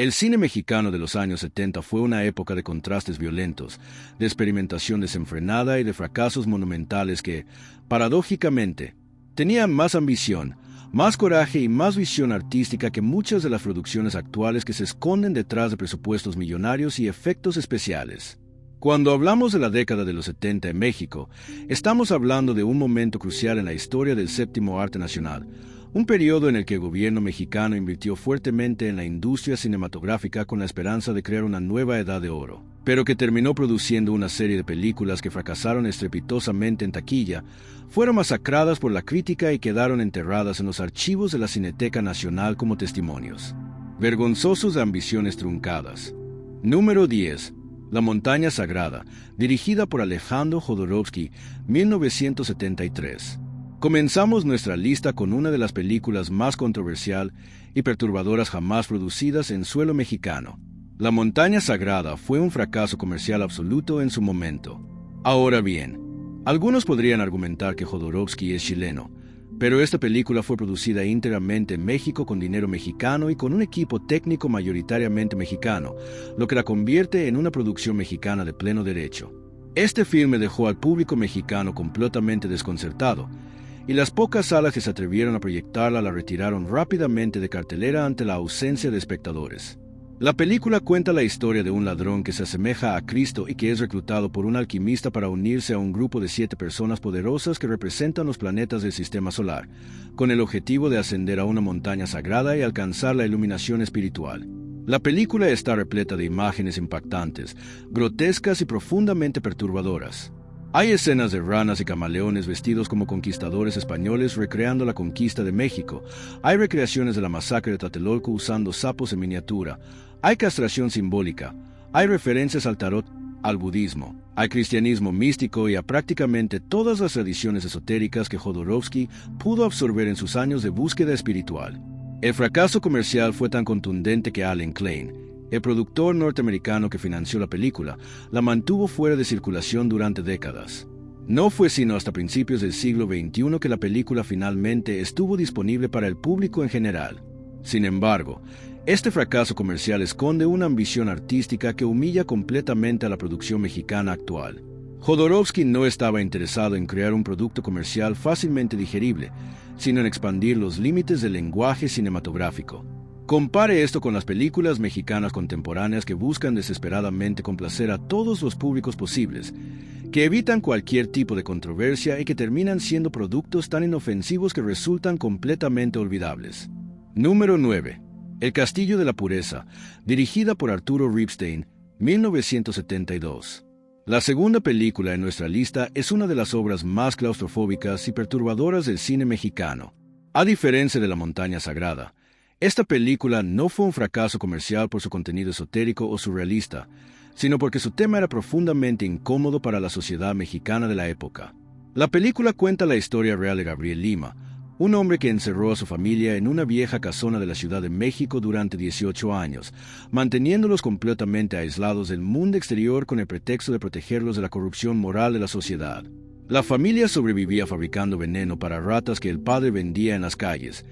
El cine mexicano de los años 70 fue una época de contrastes violentos, de experimentación desenfrenada y de fracasos monumentales que, paradójicamente, tenían más ambición, más coraje y más visión artística que muchas de las producciones actuales que se esconden detrás de presupuestos millonarios y efectos especiales. Cuando hablamos de la década de los 70 en México, estamos hablando de un momento crucial en la historia del séptimo arte nacional, un periodo en el que el gobierno mexicano invirtió fuertemente en la industria cinematográfica con la esperanza de crear una nueva edad de oro, pero que terminó produciendo una serie de películas que fracasaron estrepitosamente en taquilla, fueron masacradas por la crítica y quedaron enterradas en los archivos de la Cineteca Nacional como testimonios vergonzosos de ambiciones truncadas. Número 10. La montaña sagrada, dirigida por Alejandro Jodorowsky, 1973. Comenzamos nuestra lista con una de las películas más controversial y perturbadoras jamás producidas en suelo mexicano. La montaña sagrada fue un fracaso comercial absoluto en su momento. Ahora bien, algunos podrían argumentar que Jodorowsky es chileno, pero esta película fue producida íntegramente en México con dinero mexicano y con un equipo técnico mayoritariamente mexicano, lo que la convierte en una producción mexicana de pleno derecho. Este filme dejó al público mexicano completamente desconcertado, y las pocas salas que se atrevieron a proyectarla la retiraron rápidamente de cartelera ante la ausencia de espectadores. La película cuenta la historia de un ladrón que se asemeja a Cristo y que es reclutado por un alquimista para unirse a un grupo de 7 personas poderosas que representan los planetas del sistema solar, con el objetivo de ascender a una montaña sagrada y alcanzar la iluminación espiritual. La película está repleta de imágenes impactantes, grotescas y profundamente perturbadoras. Hay escenas de ranas y camaleones vestidos como conquistadores españoles recreando la conquista de México. Hay recreaciones de la masacre de Tlatelolco usando sapos en miniatura. Hay castración simbólica. Hay referencias al tarot, al budismo, al cristianismo místico y a prácticamente todas las tradiciones esotéricas que Jodorowsky pudo absorber en sus años de búsqueda espiritual. El fracaso comercial fue tan contundente que Alan Klein, el productor norteamericano que financió la película, la mantuvo fuera de circulación durante décadas. No fue sino hasta principios del siglo XXI que la película finalmente estuvo disponible para el público en general. Sin embargo, este fracaso comercial esconde una ambición artística que humilla completamente a la producción mexicana actual. Jodorowsky no estaba interesado en crear un producto comercial fácilmente digerible, sino en expandir los límites del lenguaje cinematográfico. Compare esto con las películas mexicanas contemporáneas que buscan desesperadamente complacer a todos los públicos posibles, que evitan cualquier tipo de controversia y que terminan siendo productos tan inofensivos que resultan completamente olvidables. Número 9. El Castillo de la Pureza, dirigida por Arturo Ripstein, 1972. La segunda película en nuestra lista es una de las obras más claustrofóbicas y perturbadoras del cine mexicano. A diferencia de La Montaña Sagrada, esta película no fue un fracaso comercial por su contenido esotérico o surrealista, sino porque su tema era profundamente incómodo para la sociedad mexicana de la época. La película cuenta la historia real de Gabriel Lima, un hombre que encerró a su familia en una vieja casona de la Ciudad de México durante 18 años, manteniéndolos completamente aislados del mundo exterior con el pretexto de protegerlos de la corrupción moral de la sociedad. La familia sobrevivía fabricando veneno para ratas que el padre vendía en las calles,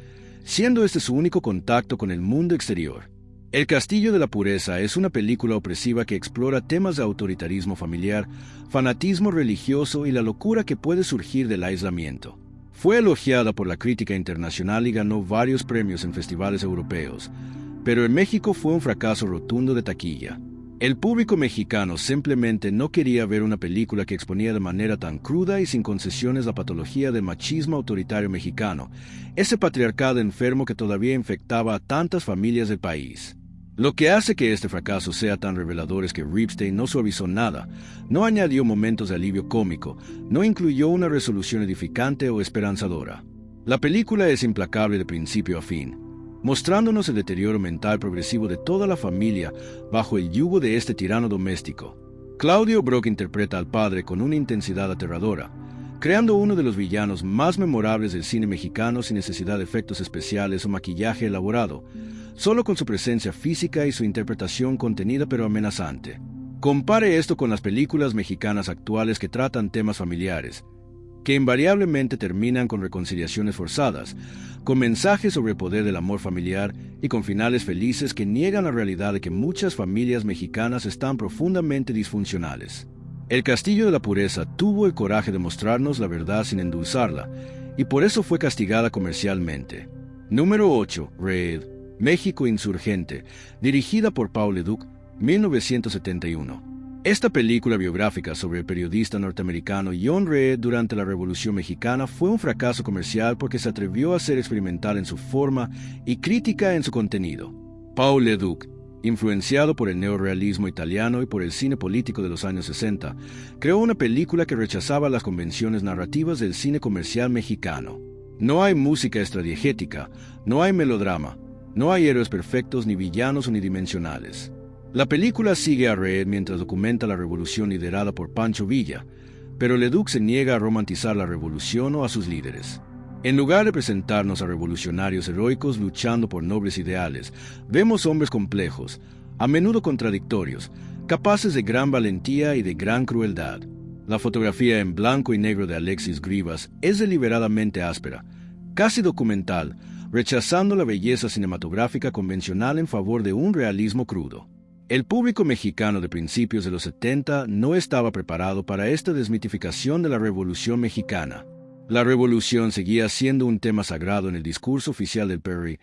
siendo este su único contacto con el mundo exterior. El Castillo de la Pureza es una película opresiva que explora temas de autoritarismo familiar, fanatismo religioso y la locura que puede surgir del aislamiento. Fue elogiada por la crítica internacional y ganó varios premios en festivales europeos, pero en México fue un fracaso rotundo de taquilla. El público mexicano simplemente no quería ver una película que exponía de manera tan cruda y sin concesiones la patología del machismo autoritario mexicano, ese patriarcado enfermo que todavía infectaba a tantas familias del país. Lo que hace que este fracaso sea tan revelador es que Ripstein no suavizó nada, no añadió momentos de alivio cómico, no incluyó una resolución edificante o esperanzadora. La película es implacable de principio a fin, mostrándonos el deterioro mental progresivo de toda la familia bajo el yugo de este tirano doméstico. Claudio Brock interpreta al padre con una intensidad aterradora, creando uno de los villanos más memorables del cine mexicano sin necesidad de efectos especiales o maquillaje elaborado, solo con su presencia física y su interpretación contenida pero amenazante. Compare esto con las películas mexicanas actuales que tratan temas familiares, que invariablemente terminan con reconciliaciones forzadas, con mensajes sobre el poder del amor familiar y con finales felices que niegan la realidad de que muchas familias mexicanas están profundamente disfuncionales. El Castillo de la Pureza tuvo el coraje de mostrarnos la verdad sin endulzarla, y por eso fue castigada comercialmente. Número 8. Red, México Insurgente, dirigida por Paul Leduc, 1971. Esta película biográfica sobre el periodista norteamericano John Red durante la Revolución Mexicana fue un fracaso comercial porque se atrevió a ser experimental en su forma y crítica en su contenido. Paul Leduc, influenciado por el neorrealismo italiano y por el cine político de los años 60, creó una película que rechazaba las convenciones narrativas del cine comercial mexicano. No hay música extradiegética, no hay melodrama, no hay héroes perfectos ni villanos unidimensionales. La película sigue a Red mientras documenta la revolución liderada por Pancho Villa, pero Leduc se niega a romantizar la revolución o a sus líderes. En lugar de presentarnos a revolucionarios heroicos luchando por nobles ideales, vemos hombres complejos, a menudo contradictorios, capaces de gran valentía y de gran crueldad. La fotografía en blanco y negro de Alexis Grivas es deliberadamente áspera, casi documental, rechazando la belleza cinematográfica convencional en favor de un realismo crudo. El público mexicano de principios de los 70 no estaba preparado para esta desmitificación de la Revolución Mexicana. La revolución seguía siendo un tema sagrado en el discurso oficial del PRI,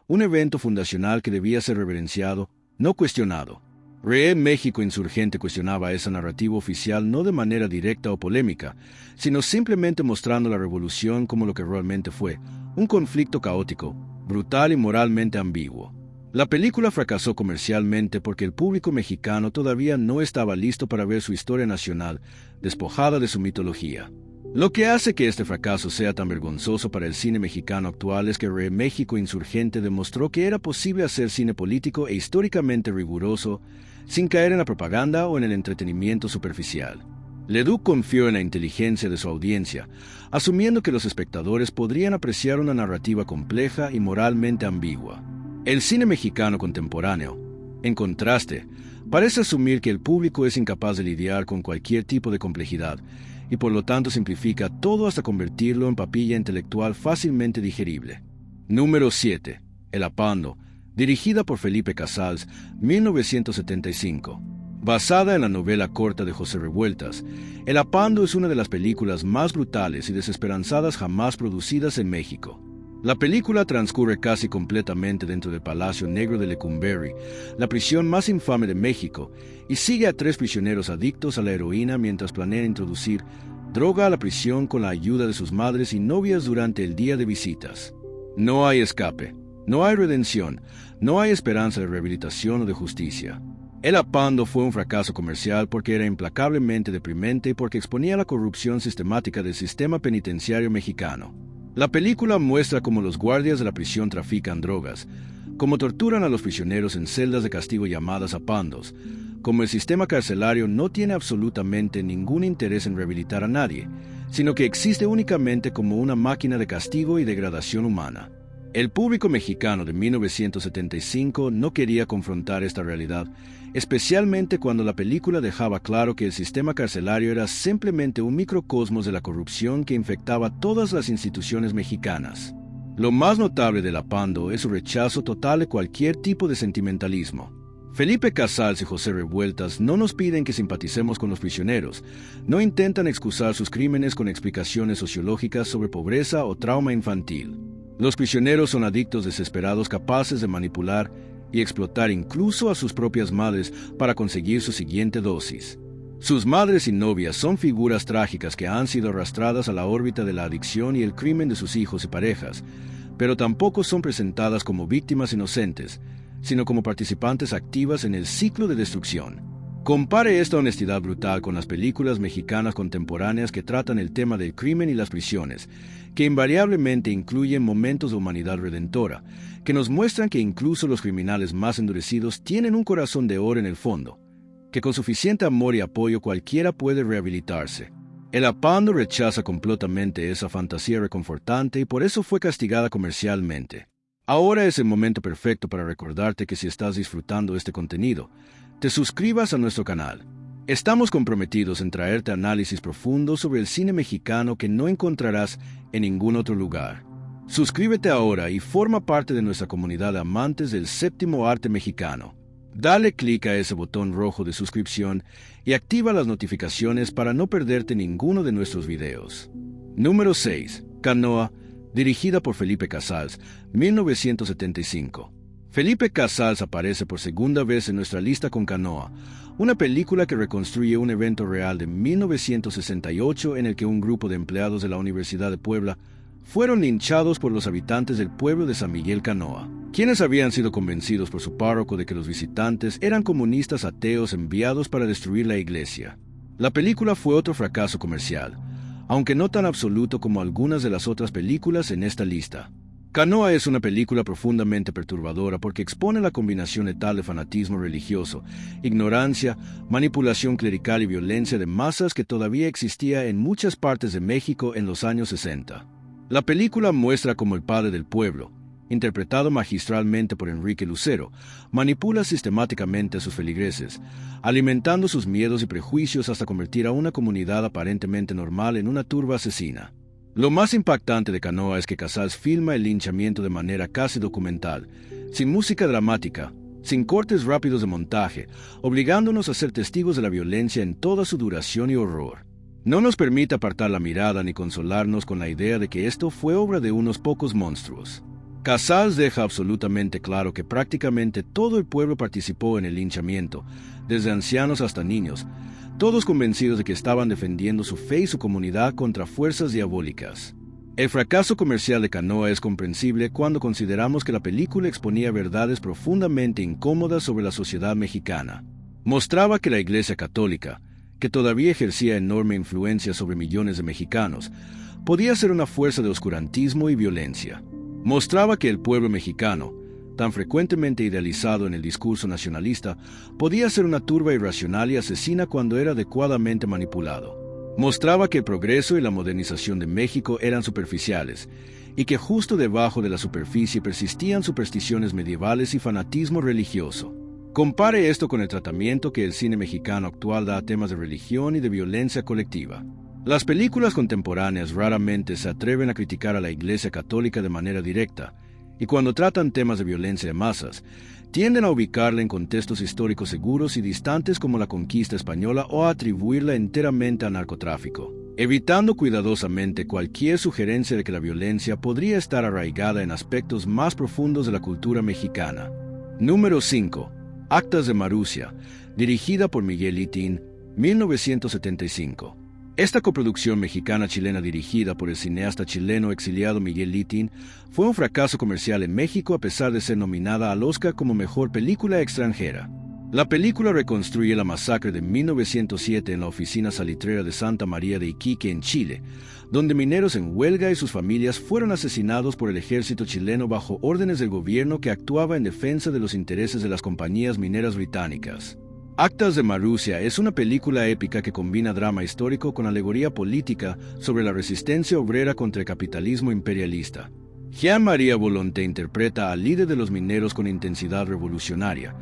un evento fundacional que debía ser reverenciado, no cuestionado. Red México Insurgente cuestionaba esa narrativa oficial no de manera directa o polémica, sino simplemente mostrando la revolución como lo que realmente fue, un conflicto caótico, brutal y moralmente ambiguo. La película fracasó comercialmente porque el público mexicano todavía no estaba listo para ver su historia nacional despojada de su mitología. Lo que hace que este fracaso sea tan vergonzoso para el cine mexicano actual es que Red México Insurgente demostró que era posible hacer cine político e históricamente riguroso sin caer en la propaganda o en el entretenimiento superficial. Leduc confió en la inteligencia de su audiencia, asumiendo que los espectadores podrían apreciar una narrativa compleja y moralmente ambigua. El cine mexicano contemporáneo, en contraste, parece asumir que el público es incapaz de lidiar con cualquier tipo de complejidad y por lo tanto simplifica todo hasta convertirlo en papilla intelectual fácilmente digerible. Número 7. El Apando, dirigida por Felipe Casals, 1975. Basada en la novela corta de José Revueltas, El Apando es una de las películas más brutales y desesperanzadas jamás producidas en México. La película transcurre casi completamente dentro del Palacio Negro de Lecumberri, la prisión más infame de México, y sigue a 3 prisioneros adictos a la heroína mientras planean introducir droga a la prisión con la ayuda de sus madres y novias durante el día de visitas. No hay escape, no hay redención, no hay esperanza de rehabilitación o de justicia. El Apando fue un fracaso comercial porque era implacablemente deprimente y porque exponía la corrupción sistemática del sistema penitenciario mexicano. La película muestra cómo los guardias de la prisión trafican drogas, cómo torturan a los prisioneros en celdas de castigo llamadas apandos, cómo el sistema carcelario no tiene absolutamente ningún interés en rehabilitar a nadie, sino que existe únicamente como una máquina de castigo y degradación humana. El público mexicano de 1975 no quería confrontar esta realidad, especialmente cuando la película dejaba claro que el sistema carcelario era simplemente un microcosmos de la corrupción que infectaba todas las instituciones mexicanas. Lo más notable del Apando es su rechazo total de cualquier tipo de sentimentalismo. Felipe Casals y José Revueltas no nos piden que simpaticemos con los prisioneros, no intentan excusar sus crímenes con explicaciones sociológicas sobre pobreza o trauma infantil. Los prisioneros son adictos desesperados capaces de manipular y explotar incluso a sus propias madres para conseguir su siguiente dosis. Sus madres y novias son figuras trágicas que han sido arrastradas a la órbita de la adicción y el crimen de sus hijos y parejas, pero tampoco son presentadas como víctimas inocentes, sino como participantes activas en el ciclo de destrucción. Compare esta honestidad brutal con las películas mexicanas contemporáneas que tratan el tema del crimen y las prisiones, que invariablemente incluyen momentos de humanidad redentora, que nos muestran que incluso los criminales más endurecidos tienen un corazón de oro en el fondo, que con suficiente amor y apoyo cualquiera puede rehabilitarse. El Apando rechaza completamente esa fantasía reconfortante y por eso fue castigada comercialmente. Ahora es el momento perfecto para recordarte que si estás disfrutando este contenido, te suscribas a nuestro canal, Estamos comprometidos en traerte análisis profundos sobre el cine mexicano que no encontrarás en ningún otro lugar. Suscríbete ahora y forma parte de nuestra comunidad de amantes del séptimo arte mexicano. Dale clic a ese botón rojo de suscripción y activa las notificaciones para no perderte ninguno de nuestros videos. Número 6. Canoa, dirigida por Felipe Casals, 1975. Felipe Casals aparece por segunda vez en nuestra lista con Canoa, una película que reconstruye un evento real de 1968 en el que un grupo de empleados de la Universidad de Puebla fueron linchados por los habitantes del pueblo de San Miguel Canoa, quienes habían sido convencidos por su párroco de que los visitantes eran comunistas ateos enviados para destruir la iglesia. La película fue otro fracaso comercial, aunque no tan absoluto como algunas de las otras películas en esta lista. Canoa es una película profundamente perturbadora porque expone la combinación letal de fanatismo religioso, ignorancia, manipulación clerical y violencia de masas que todavía existía en muchas partes de México en los años 60. La película muestra cómo el padre del pueblo, interpretado magistralmente por Enrique Lucero, manipula sistemáticamente a sus feligreses, alimentando sus miedos y prejuicios hasta convertir a una comunidad aparentemente normal en una turba asesina. Lo más impactante de Canoa es que Casals filma el linchamiento de manera casi documental, sin música dramática, sin cortes rápidos de montaje, obligándonos a ser testigos de la violencia en toda su duración y horror. No nos permite apartar la mirada ni consolarnos con la idea de que esto fue obra de unos pocos monstruos. Casals deja absolutamente claro que prácticamente todo el pueblo participó en el linchamiento, desde ancianos hasta niños, todos convencidos de que estaban defendiendo su fe y su comunidad contra fuerzas diabólicas. El fracaso comercial de Canoa es comprensible cuando consideramos que la película exponía verdades profundamente incómodas sobre la sociedad mexicana. Mostraba que la Iglesia Católica, que todavía ejercía enorme influencia sobre millones de mexicanos, podía ser una fuerza de oscurantismo y violencia. Mostraba que el pueblo mexicano, tan frecuentemente idealizado en el discurso nacionalista, podía ser una turba irracional y asesina cuando era adecuadamente manipulado. Mostraba que el progreso y la modernización de México eran superficiales, y que justo debajo de la superficie persistían supersticiones medievales y fanatismo religioso. Compare esto con el tratamiento que el cine mexicano actual da a temas de religión y de violencia colectiva. Las películas contemporáneas raramente se atreven a criticar a la Iglesia Católica de manera directa, y cuando tratan temas de violencia de masas, tienden a ubicarla en contextos históricos seguros y distantes como la conquista española o a atribuirla enteramente al narcotráfico, evitando cuidadosamente cualquier sugerencia de que la violencia podría estar arraigada en aspectos más profundos de la cultura mexicana. Número 5. Actas de Marussia, dirigida por Miguel Itín, 1975. Esta coproducción mexicana-chilena dirigida por el cineasta chileno exiliado Miguel Itín fue un fracaso comercial en México a pesar de ser nominada al Oscar como Mejor Película Extranjera. La película reconstruye la masacre de 1907 en la oficina salitrera de Santa María de Iquique en Chile, donde mineros en huelga y sus familias fueron asesinados por el ejército chileno bajo órdenes del gobierno que actuaba en defensa de los intereses de las compañías mineras británicas. Actas de Marussia es una película épica que combina drama histórico con alegoría política sobre la resistencia obrera contra el capitalismo imperialista. Jean-Marie Volonté interpreta al líder de los mineros con intensidad revolucionaria,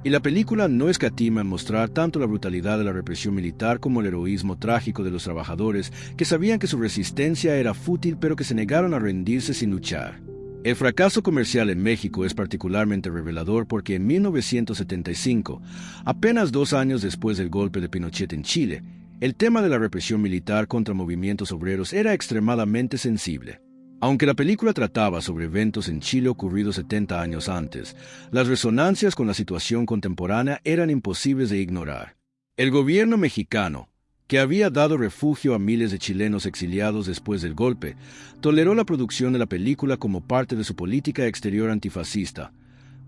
y la película no escatima en mostrar tanto la brutalidad de la represión militar como el heroísmo trágico de los trabajadores que sabían que su resistencia era fútil pero que se negaron a rendirse sin luchar. El fracaso comercial en México es particularmente revelador porque en 1975, apenas 2 años después del golpe de Pinochet en Chile, el tema de la represión militar contra movimientos obreros era extremadamente sensible. Aunque la película trataba sobre eventos en Chile ocurridos 70 años antes, las resonancias con la situación contemporánea eran imposibles de ignorar. El gobierno mexicano, que había dado refugio a miles de chilenos exiliados después del golpe, toleró la producción de la película como parte de su política exterior antifascista,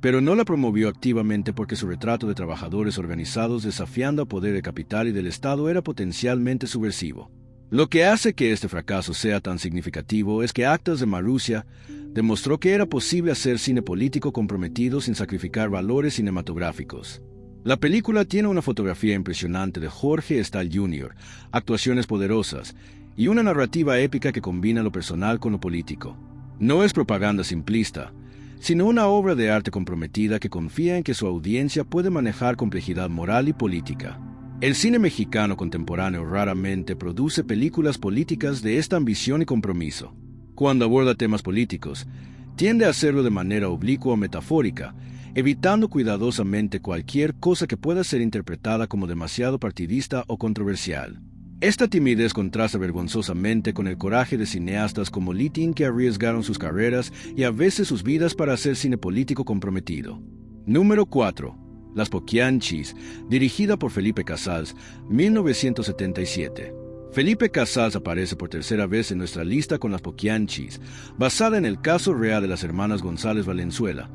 pero no la promovió activamente porque su retrato de trabajadores organizados desafiando al poder del capital y del Estado era potencialmente subversivo. Lo que hace que este fracaso sea tan significativo es que Actas de Marussia demostró que era posible hacer cine político comprometido sin sacrificar valores cinematográficos. La película tiene una fotografía impresionante de Jorge Estal Jr., actuaciones poderosas y una narrativa épica que combina lo personal con lo político. No es propaganda simplista, sino una obra de arte comprometida que confía en que su audiencia puede manejar complejidad moral y política. El cine mexicano contemporáneo raramente produce películas políticas de esta ambición y compromiso. Cuando aborda temas políticos, tiende a hacerlo de manera oblicua o metafórica, evitando cuidadosamente cualquier cosa que pueda ser interpretada como demasiado partidista o controversial. Esta timidez contrasta vergonzosamente con el coraje de cineastas como Litin que arriesgaron sus carreras y a veces sus vidas para hacer cine político comprometido. Número 4. Las Poquianchis, dirigida por Felipe Casals, 1977. Felipe Casals aparece por tercera vez en nuestra lista con Las Poquianchis, basada en el caso real de las hermanas González Valenzuela,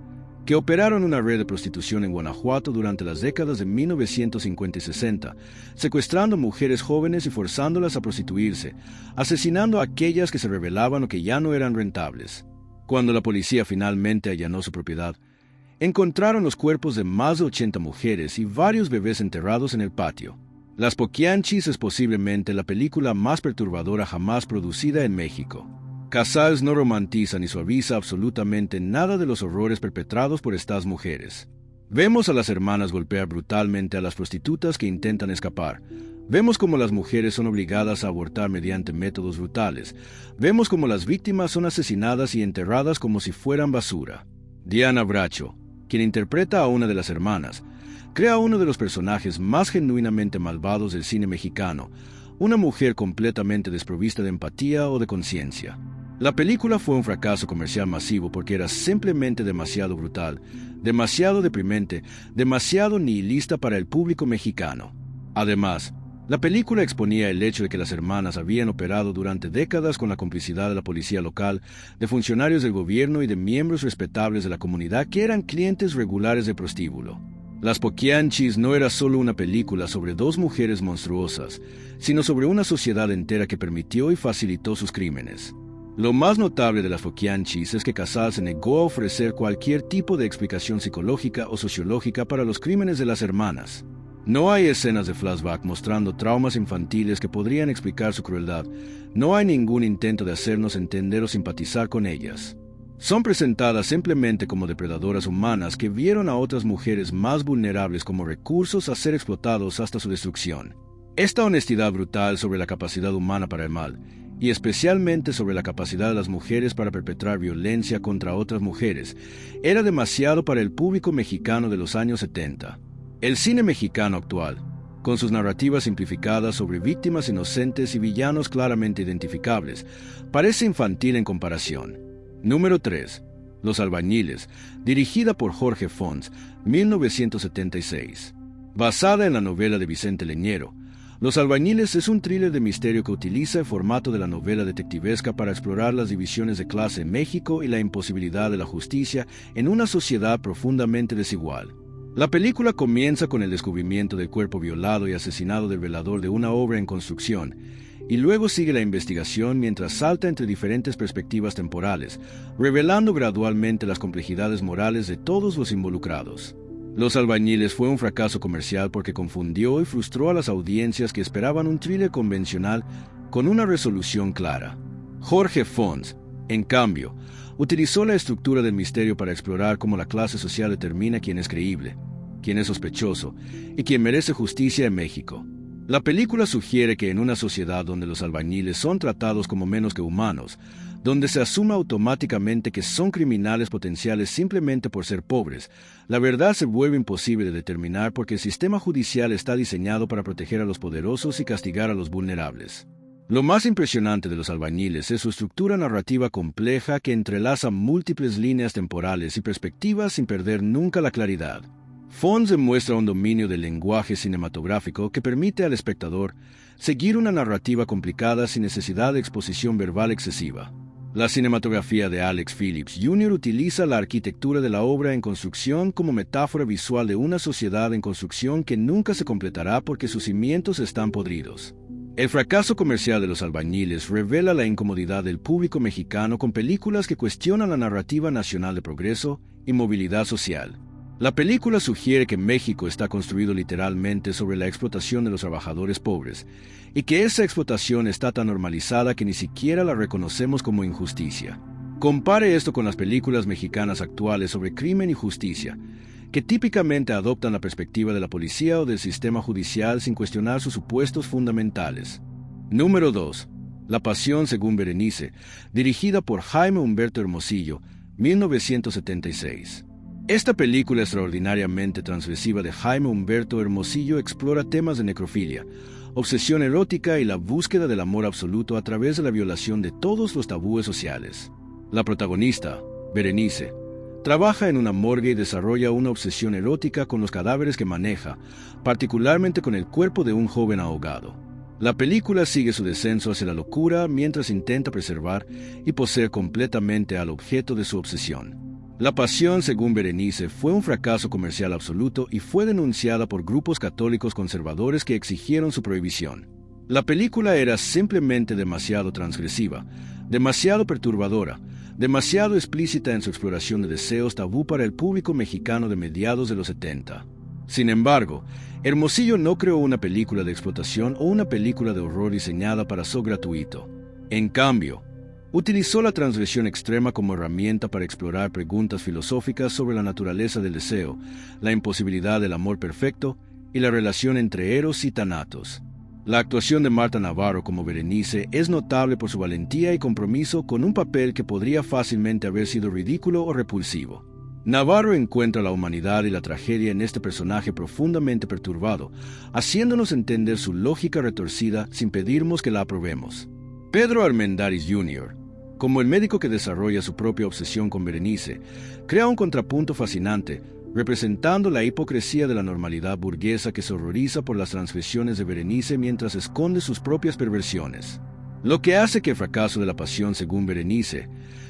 que operaron una red de prostitución en Guanajuato durante las décadas de 1950 y 60, secuestrando mujeres jóvenes y forzándolas a prostituirse, asesinando a aquellas que se rebelaban o que ya no eran rentables. Cuando la policía finalmente allanó su propiedad, encontraron los cuerpos de más de 80 mujeres y varios bebés enterrados en el patio. Las Poquianchis es posiblemente la película más perturbadora jamás producida en México. Casals no romantiza ni suaviza absolutamente nada de los horrores perpetrados por estas mujeres. Vemos a las hermanas golpear brutalmente a las prostitutas que intentan escapar. Vemos cómo las mujeres son obligadas a abortar mediante métodos brutales. Vemos cómo las víctimas son asesinadas y enterradas como si fueran basura. Diana Bracho, quien interpreta a una de las hermanas, crea uno de los personajes más genuinamente malvados del cine mexicano, una mujer completamente desprovista de empatía o de conciencia. La película fue un fracaso comercial masivo porque era simplemente demasiado brutal, demasiado deprimente, demasiado nihilista para el público mexicano. Además, la película exponía el hecho de que las hermanas habían operado durante décadas con la complicidad de la policía local, de funcionarios del gobierno y de miembros respetables de la comunidad que eran clientes regulares de prostíbulo. Las Poquianchis no era solo una película sobre dos mujeres monstruosas, sino sobre una sociedad entera que permitió y facilitó sus crímenes. Lo más notable de Las Poquianchis es que Casals se negó a ofrecer cualquier tipo de explicación psicológica o sociológica para los crímenes de las hermanas. No hay escenas de flashback mostrando traumas infantiles que podrían explicar su crueldad. No hay ningún intento de hacernos entender o simpatizar con ellas. Son presentadas simplemente como depredadoras humanas que vieron a otras mujeres más vulnerables como recursos a ser explotados hasta su destrucción. Esta honestidad brutal sobre la capacidad humana para el mal, y especialmente sobre la capacidad de las mujeres para perpetrar violencia contra otras mujeres, era demasiado para el público mexicano de los años 70. El cine mexicano actual, con sus narrativas simplificadas sobre víctimas inocentes y villanos claramente identificables, parece infantil en comparación. Número 3. Los Albañiles, dirigida por Jorge Fons, 1976. Basada en la novela de Vicente Leñero, Los Albañiles es un thriller de misterio que utiliza el formato de la novela detectivesca para explorar las divisiones de clase en México y la imposibilidad de la justicia en una sociedad profundamente desigual. La película comienza con el descubrimiento del cuerpo violado y asesinado del velador de una obra en construcción, y luego sigue la investigación mientras salta entre diferentes perspectivas temporales, revelando gradualmente las complejidades morales de todos los involucrados. Los Albañiles fue un fracaso comercial porque confundió y frustró a las audiencias que esperaban un thriller convencional con una resolución clara. Jorge Fons, en cambio, utilizó la estructura del misterio para explorar cómo la clase social determina quién es creíble, quién es sospechoso y quién merece justicia en México. La película sugiere que en una sociedad donde los albañiles son tratados como menos que humanos, donde se asume automáticamente que son criminales potenciales simplemente por ser pobres, la verdad se vuelve imposible de determinar porque el sistema judicial está diseñado para proteger a los poderosos y castigar a los vulnerables. Lo más impresionante de Los Albañiles es su estructura narrativa compleja que entrelaza múltiples líneas temporales y perspectivas sin perder nunca la claridad. Fons demuestra un dominio del lenguaje cinematográfico que permite al espectador seguir una narrativa complicada sin necesidad de exposición verbal excesiva. La cinematografía de Alex Phillips Jr. utiliza la arquitectura de la obra en construcción como metáfora visual de una sociedad en construcción que nunca se completará porque sus cimientos están podridos. El fracaso comercial de Los Albañiles revela la incomodidad del público mexicano con películas que cuestionan la narrativa nacional de progreso y movilidad social. La película sugiere que México está construido literalmente sobre la explotación de los trabajadores pobres, y que esa explotación está tan normalizada que ni siquiera la reconocemos como injusticia. Compare esto con las películas mexicanas actuales sobre crimen y justicia, que típicamente adoptan la perspectiva de la policía o del sistema judicial sin cuestionar sus supuestos fundamentales. Número 2. La Pasión según Berenice, dirigida por Jaime Humberto Hermosillo, 1976. Esta película extraordinariamente transgresiva de Jaime Humberto Hermosillo explora temas de necrofilia, obsesión erótica y la búsqueda del amor absoluto a través de la violación de todos los tabúes sociales. La protagonista, Berenice, trabaja en una morgue y desarrolla una obsesión erótica con los cadáveres que maneja, particularmente con el cuerpo de un joven ahogado. La película sigue su descenso hacia la locura mientras intenta preservar y poseer completamente al objeto de su obsesión. La Pasión según Berenice fue un fracaso comercial absoluto y fue denunciada por grupos católicos conservadores que exigieron su prohibición. La película era simplemente demasiado transgresiva, demasiado perturbadora, demasiado explícita en su exploración de deseos tabú para el público mexicano de mediados de los 70. Sin embargo, Hermosillo no creó una película de explotación o una película de horror diseñada para ser gratuito. En cambio, utilizó la transgresión extrema como herramienta para explorar preguntas filosóficas sobre la naturaleza del deseo, la imposibilidad del amor perfecto y la relación entre Eros y Thanatos. La actuación de Marta Navarro como Berenice es notable por su valentía y compromiso con un papel que podría fácilmente haber sido ridículo o repulsivo. Navarro encuentra la humanidad y la tragedia en este personaje profundamente perturbado, haciéndonos entender su lógica retorcida sin pedirnos que la aprobemos. Pedro Armendáriz Jr., como el médico que desarrolla su propia obsesión con Berenice, crea un contrapunto fascinante, representando la hipocresía de la normalidad burguesa que se horroriza por las transgresiones de Berenice mientras esconde sus propias perversiones. Lo que hace que el fracaso de La Pasión según Berenice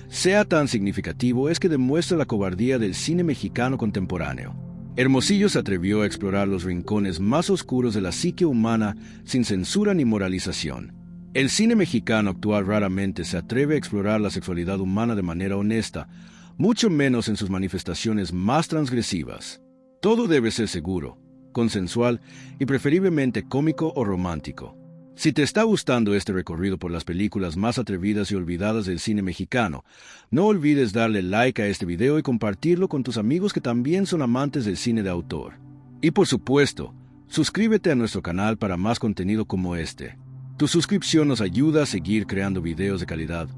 sea tan significativo es que demuestra la cobardía del cine mexicano contemporáneo. Hermosillo se atrevió a explorar los rincones más oscuros de la psique humana sin censura ni moralización. El cine mexicano actual raramente se atreve a explorar la sexualidad humana de manera honesta, mucho menos en sus manifestaciones más transgresivas. Todo debe ser seguro, consensual y preferiblemente cómico o romántico. Si te está gustando este recorrido por las películas más atrevidas y olvidadas del cine mexicano, no olvides darle like a este video y compartirlo con tus amigos que también son amantes del cine de autor. Y por supuesto, suscríbete a nuestro canal para más contenido como este. Tu suscripción nos ayuda a seguir creando videos de calidad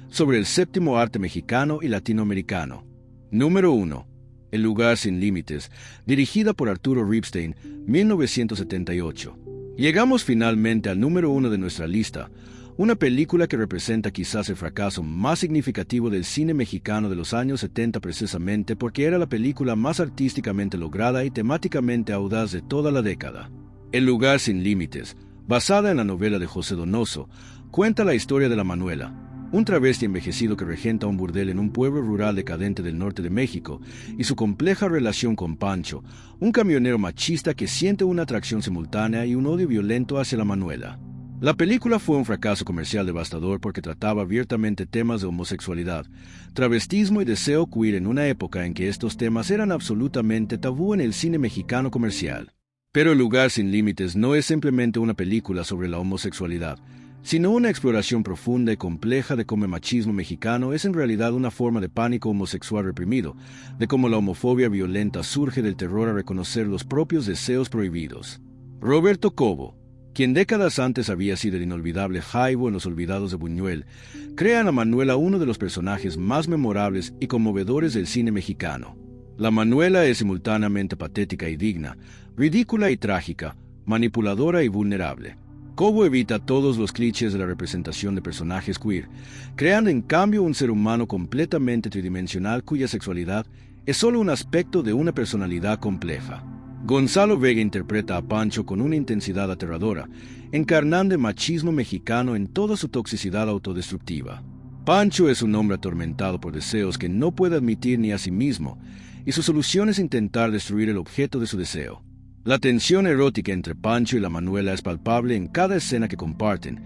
sobre el séptimo arte mexicano y latinoamericano. Número 1. El lugar sin límites, dirigida por Arturo Ripstein, 1978. Llegamos finalmente al número 1 de nuestra lista, una película que representa quizás el fracaso más significativo del cine mexicano de los años 70 precisamente porque era la película más artísticamente lograda y temáticamente audaz de toda la década. El lugar sin límites, basada en la novela de José Donoso, cuenta la historia de la Manuela, un travesti envejecido que regenta un burdel en un pueblo rural decadente del norte de México, y su compleja relación con Pancho, un camionero machista que siente una atracción simultánea y un odio violento hacia la Manuela. La película fue un fracaso comercial devastador porque trataba abiertamente temas de homosexualidad, travestismo y deseo queer en una época en que estos temas eran absolutamente tabú en el cine mexicano comercial. Pero El lugar sin límites no es simplemente una película sobre la homosexualidad, sino una exploración profunda y compleja de cómo el machismo mexicano es en realidad una forma de pánico homosexual reprimido, de cómo la homofobia violenta surge del terror a reconocer los propios deseos prohibidos. Roberto Cobo, quien décadas antes había sido el inolvidable Jaibo en Los Olvidados de Buñuel, crea en la Manuela uno de los personajes más memorables y conmovedores del cine mexicano. La Manuela es simultáneamente patética y digna, ridícula y trágica, manipuladora y vulnerable. Cobo evita todos los clichés de la representación de personajes queer, creando en cambio un ser humano completamente tridimensional cuya sexualidad es solo un aspecto de una personalidad compleja. Gonzalo Vega interpreta a Pancho con una intensidad aterradora, encarnando el machismo mexicano en toda su toxicidad autodestructiva. Pancho es un hombre atormentado por deseos que no puede admitir ni a sí mismo, y su solución es intentar destruir el objeto de su deseo. La tensión erótica entre Pancho y la Manuela es palpable en cada escena que comparten,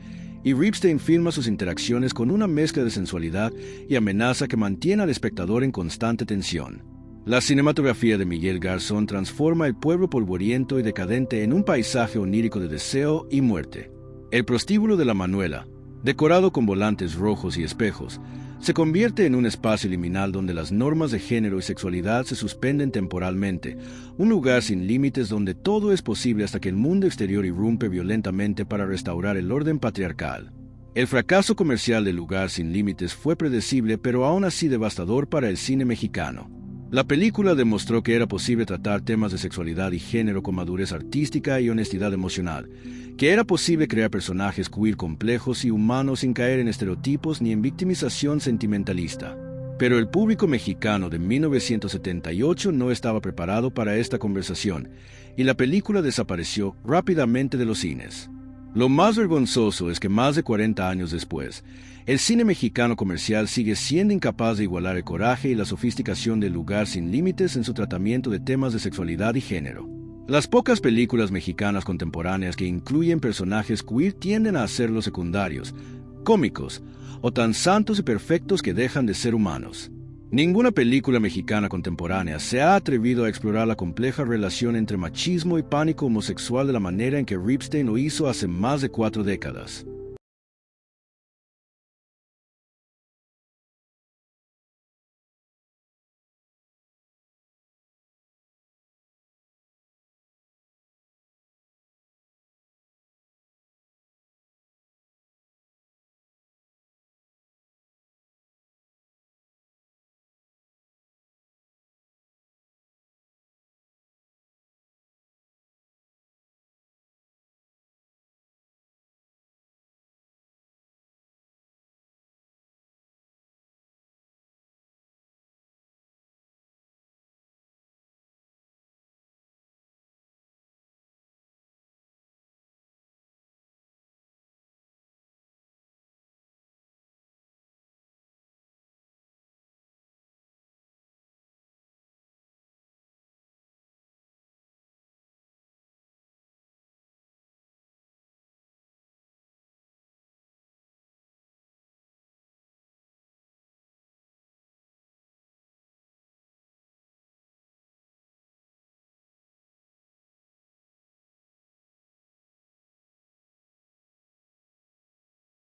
y Ripstein filma sus interacciones con una mezcla de sensualidad y amenaza que mantiene al espectador en constante tensión. La cinematografía de Miguel Garzón transforma el pueblo polvoriento y decadente en un paisaje onírico de deseo y muerte. El prostíbulo de la Manuela, decorado con volantes rojos y espejos, Se convierte en un espacio liminal donde las normas de género y sexualidad se suspenden temporalmente, un lugar sin límites donde todo es posible hasta que el mundo exterior irrumpe violentamente para restaurar el orden patriarcal. El fracaso comercial de Lugar sin Límites fue predecible, pero aún así devastador para el cine mexicano. La película demostró que era posible tratar temas de sexualidad y género con madurez artística y honestidad emocional, que era posible crear personajes queer complejos y humanos sin caer en estereotipos ni en victimización sentimentalista. Pero el público mexicano de 1978 no estaba preparado para esta conversación, y la película desapareció rápidamente de los cines. Lo más vergonzoso es que más de 40 años después, el cine mexicano comercial sigue siendo incapaz de igualar el coraje y la sofisticación del Lugar sin Límites en su tratamiento de temas de sexualidad y género. Las pocas películas mexicanas contemporáneas que incluyen personajes queer tienden a hacerlos secundarios, cómicos, o tan santos y perfectos que dejan de ser humanos. Ninguna película mexicana contemporánea se ha atrevido a explorar la compleja relación entre machismo y pánico homosexual de la manera en que Ripstein lo hizo hace más de 4 décadas.